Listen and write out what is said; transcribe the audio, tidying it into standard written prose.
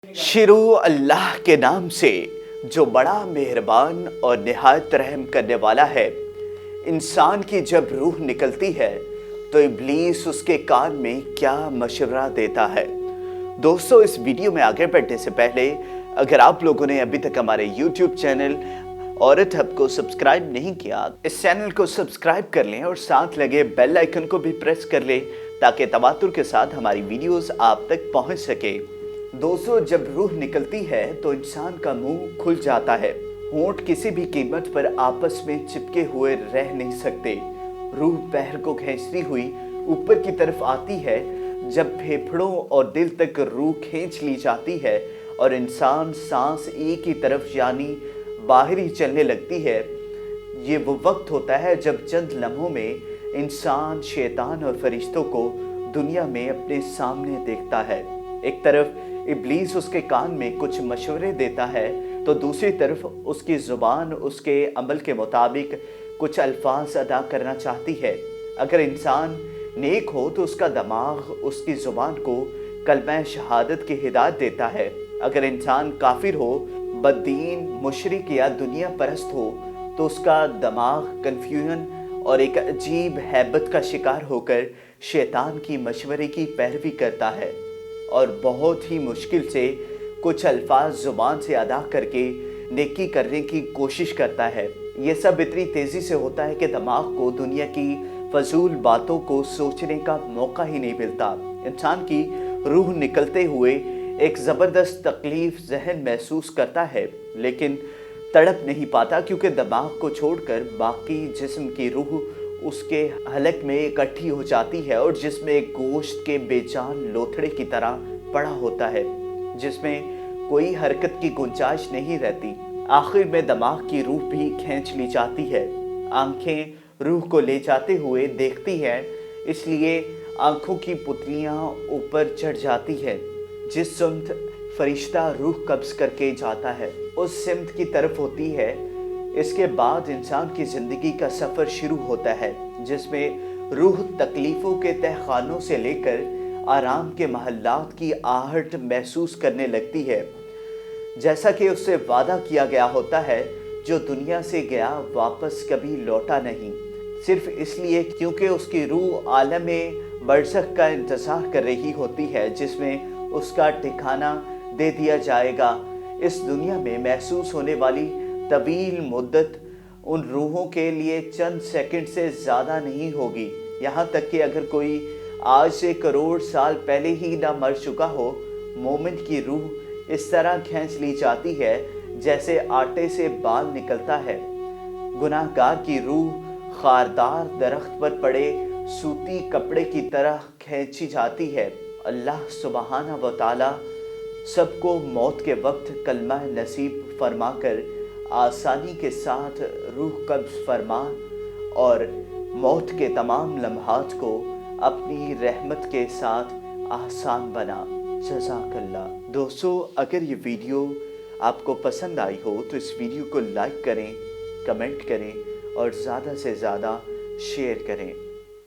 शुरू अल्लाह के नाम से जो बड़ा मेहरबान और निहायत रहम करने वाला है। इंसान की जब रूह निकलती है तो इब्लीस उसके कान में क्या मशवरा देता है। दोस्तों, इस वीडियो में आगे बढ़ने से पहले अगर आप लोगों ने अभी तक हमारे YouTube चैनल औरत हब को सब्सक्राइब नहीं किया, इस चैनल को सब्सक्राइब कर लें और साथ लगे बेल आइकन को भी प्रेस कर लें ताकि तवातुर के साथ हमारी वीडियोस आप तक पहुंच सके। दोस्तों, जब रूह निकलती है तो इंसान का मुंह खुल जाता है। होंठ किसी भी कीमत पर आपस में चिपके हुए रह नहीं सकते। रूह पैर को खींचती हुई ऊपर की तरफ आती है। जब फेफड़ों और दिल तक रूह खींच ली जाती है और इंसान सांस एक ही तरफ यानी बाहर ही चलने लगती है, ये वो वक्त होता है जब चंद लम्हों में इंसान शैतान और फरिश्तों को दुनिया में अपने सामने देखता है। एक तरफ इब्लीस उसके कान में कुछ मशवरे देता है तो दूसरी तरफ उसकी ज़ुबान उसके अमल के मुताबिक कुछ अल्फाज अदा करना चाहती है। अगर इंसान नेक हो तो उसका दिमाग उसकी ज़ुबान को कलमा शहादत की हिदायत देता है। अगर इंसान काफिर हो, बददीन, मुशरिक या दुनिया परस्त हो तो उसका दिमाग कन्फ्यूजन और एक अजीब हैबत का शिकार होकर शैतान की मशवरे की पैरवी करता है और बहुत ही मुश्किल से कुछ अल्फाज ज़ुबान से अदा करके नेकी करने की कोशिश करता है। ये सब इतनी तेज़ी से होता है कि दिमाग को दुनिया की फजूल बातों को सोचने का मौका ही नहीं मिलता। इंसान की रूह निकलते हुए एक ज़बरदस्त तकलीफ़ जहन महसूस करता है, लेकिन तड़प नहीं पाता क्योंकि दिमाग को छोड़कर बाकी जिस्म की रूह उसके हलक में इकट्ठी हो जाती है और जिसमें एक गोश्त के बेजान लोथड़े की तरह पड़ा होता है, जिसमें कोई हरकत की गुंजाइश नहीं रहती। आखिर में दिमाग की रूह भी खींच ली जाती है। आंखें रूह को ले जाते हुए देखती हैं, इसलिए आंखों की पुतलियां ऊपर चढ़ जाती है। जिस सिमत फरिश्ता रूह कब्ज करके जाता है उस सिमत की तरफ होती है। इसके बाद इंसान की ज़िंदगी का सफ़र शुरू होता है, जिसमें रूह तकलीफ़ों के तहखानों से लेकर आराम के महल्लात की आहट महसूस करने लगती है। जैसा कि उससे वादा किया गया होता है, जो दुनिया से गया वापस कभी लौटा नहीं, सिर्फ इसलिए क्योंकि उसकी रूह आलम बरज़ख का इंतज़ार कर रही होती है, जिसमें उसका ठिकाना दे दिया जाएगा। इस दुनिया में महसूस होने वाली तवील मुद्दत उन रूहों के लिए चंद सेकंड से ज़्यादा नहीं होगी। यहाँ तक कि अगर कोई आज से करोड़ साल पहले ही ना मर चुका हो, मोमिन की रूह इस तरह खींच ली जाती है जैसे आटे से बाल निकलता है। गुनाहगार की रूह खारदार दरख्त पर पड़े सूती कपड़े की तरह खींची जाती है। अल्लाह सुबहाना व तआला सबको मौत के वक्त कलमा नसीब फरमाकर आसानी के साथ रूह कब्ज़ फरमा और मौत के तमाम लम्हात को अपनी रहमत के साथ आसान बना। जज़ाकल्लाह। दोस्तों, अगर ये वीडियो आपको पसंद आई हो तो इस वीडियो को लाइक करें, कमेंट करें और ज़्यादा से ज़्यादा शेयर करें।